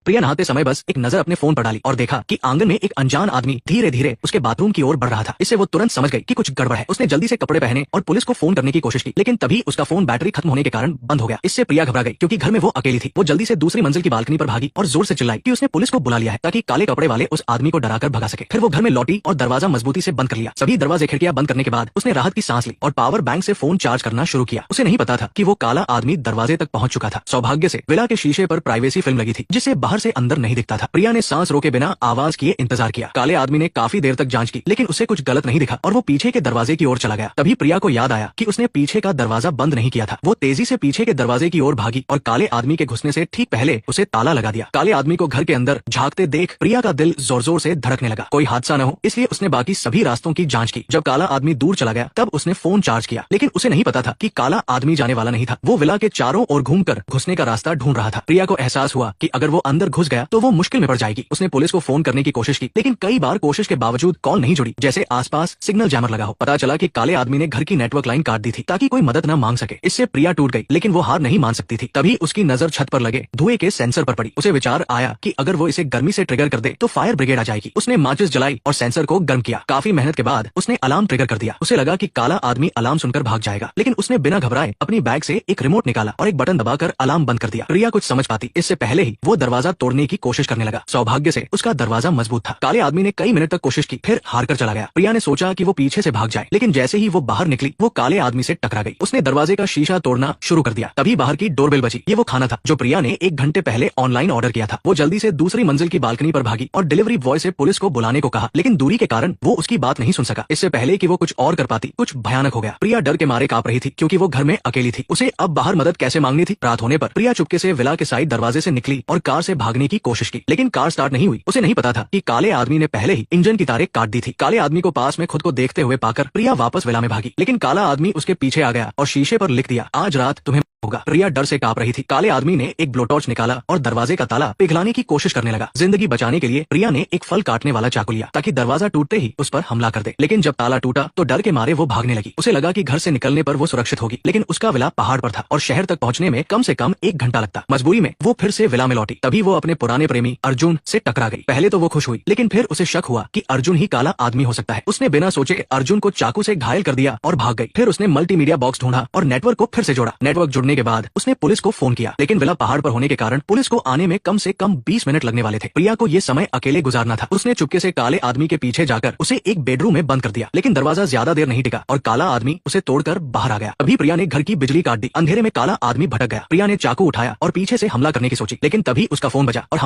प्रिया नहाते समय बस एक नजर अपने फोन पर डाली और देखा कि आंगन में एक अनजान आदमी धीरे धीरे उसके बाथरूम की ओर बढ़ रहा था। इससे वो तुरंत समझ गई कि कुछ गड़बड़ है। उसने जल्दी से कपड़े पहने और पुलिस को फोन करने की कोशिश की, लेकिन तभी उसका फोन बैटरी खत्म होने के कारण बंद हो गया। इससे प्रिया घबरा गई क्योंकि घर में वो अकेली थी। वो जल्दी से दूसरी मंजिल की बालकनी पर भागी और जोर से चिल्लाई कि उसने पुलिस को बुला लिया है ताकि काले कपड़े वाले उस आदमी को डराकर भगा सके। फिर वो घर में लौटी और दरवाजा मजबूती से बंद कर लिया। सभी दरवाजे खिड़कियां बंद करने के बाद उसने राहत की सांस ली और पावर बैंक से फोन चार्ज करना शुरू किया। उसे नहीं पता था कि वो काला आदमी दरवाजे तक पहुंच चुका था। सौभाग्य से विला के शीशे पर प्राइवेसी फिल्म लगी थी जिससे बाहर से अंदर नहीं दिखता था। प्रिया ने सांस रोके बिना आवाज किए इंतजार किया। काले आदमी ने काफी देर तक जांच की, लेकिन उसे कुछ गलत नहीं दिखा और वो पीछे के दरवाजे की ओर चला गया। तभी प्रिया को याद आया कि उसने पीछे का दरवाजा बंद नहीं किया था। वो तेजी से पीछे के दरवाजे की ओर भागी और काले आदमी के घुसने से ठीक पहले उसे ताला लगा दिया। काले आदमी को घर के अंदर झांकते देख प्रिया का दिल जोर जोर से धड़कने लगा। कोई हादसा न हो इसलिए उसने बाकी सभी रास्तों की जांच की। जब काला आदमी दूर चला गया तब उसने फोन चार्ज किया, लेकिन उसे नहीं पता था कि काला आदमी जाने वाला नहीं था। वो विला के चारों ओर घूमकर घुसने का रास्ता ढूंढ रहा था। प्रिया को एहसास हुआ कि अगर वो अंदर घुस गया तो वो मुश्किल में पड़ जाएगी। उसने पुलिस को फोन करने की कोशिश की, लेकिन कई बार कोशिश के बावजूद कॉल नहीं जुड़ी, जैसे आसपास सिग्नल जैमर लगा हो। पता चला कि काले आदमी ने घर की नेटवर्क लाइन काट दी थी ताकि कोई मदद न मांग सके। इससे प्रिया टूट गई, लेकिन वो हार नहीं मान सकती थी। तभी उसकी नजर छत पर लगे धुएं के सेंसर पर पड़ी। उसे विचार आया कि अगर वो इसे गर्मी से ट्रिगर कर दे तो फायर ब्रिगेड आ जाएगी। उसने माचिस जलाई और सेंसर को गर्म किया। काफी मेहनत के बाद उसने अलार्म ट्रिगर कर दिया। उसे लगा कि काला आदमी अलार्म सुनकर भाग जाएगा, लेकिन उसने बिना घबराए अपनी बैग से एक रिमोट निकाला और एक बटन दबाकर अलार्म बंद कर दिया। प्रिया कुछ समझ पाती इससे पहले ही वो दरवाजा तोड़ने की कोशिश करने लगा। सौभाग्य से उसका दरवाजा मजबूत था। काले आदमी ने कई मिनट तक कोशिश की, फिर हार कर चला गया। प्रिया ने सोचा कि वो पीछे से भाग जाए, लेकिन जैसे ही वो बाहर निकली वो काले आदमी से टकरा गई। उसने दरवाजे का शीशा तोड़ना शुरू कर दिया। तभी बाहर की डोरबेल बजी। ये वो खाना था जो प्रिया ने 1 घंटे पहले ऑनलाइन ऑर्डर किया था। वो जल्दी से दूसरी मंजिल की बालकनी पर भागी और डिलीवरी बॉय से पुलिस को बुलाने को कहा, लेकिन दूरी के कारण वो उसकी बात नहीं सुन सका। इससे पहले कि वो कुछ और कर पाती कुछ भयानक हो गया। प्रिया डर के मारे कांप रही थी क्योंकि वो घर में अकेली थी। उसे अब बाहर मदद कैसे मांगनी थी। रात होने पर प्रिया चुपके से विला के साइड दरवाजे से निकली और कार से भागने की कोशिश की, लेकिन कार स्टार्ट नहीं हुई। उसे नहीं पता था कि काले आदमी ने पहले ही इंजन की तारें काट दी थी। काले आदमी को पास में खुद को देखते हुए पाकर प्रिया वापस विला में भागी, लेकिन काला आदमी उसके पीछे आ गया और शीशे पर लिख दिया, आज रात तुम्हें होगा। प्रिया डर से कांप रही थी। काले आदमी ने एक ब्लोटॉर्च निकाला और दरवाजे का ताला पिघलाने की कोशिश करने लगा। जिंदगी बचाने के लिए प्रिया ने एक फल काटने वाला चाकू लिया ताकि दरवाजा टूटते ही उस पर हमला कर दे, लेकिन जब ताला टूटा तो डर के मारे वो भागने लगी। उसे लगा कि घर से निकलने पर वो सुरक्षित होगी, लेकिन उसका विला पहाड़ पर था और शहर तक पहुंचने में कम से कम 1 घंटा लगता। मजबूरी में वो फिर से विला में लौटी। तभी वो अपने पुराने प्रेमी अर्जुन से टकरा गई। पहले तो वो खुश हुई, लेकिन फिर उसे शक हुआ कि अर्जुन ही काला आदमी हो सकता है। उसने बिना सोचे अर्जुन को चाकू से घायल कर दिया और भाग गई। फिर उसने मल्टीमीडिया बॉक्स ढूंढा और नेटवर्क को फिर से जोड़ा। नेटवर्क जुड़ने के बाद उसने पुलिस को फोन किया, लेकिन विला पहाड़ पर होने के कारण पुलिस को आने में कम से कम 20 मिनट लगने वाले थे। प्रिया को ये समय अकेले गुजारना था। उसने चुपके से काले आदमी के पीछे जाकर उसे एक बेडरूम में बंद कर दिया, लेकिन दरवाजा ज्यादा देर नहीं टिका और काला आदमी उसे तोड़कर बाहर आ गया। अभी प्रिया ने घर की बिजली काट दी। अंधेरे में काला आदमी भटक गया। प्रिया ने चाकू उठाया और पीछे से हमला करने की सोची, लेकिन तभी उसका फोन बजा और हम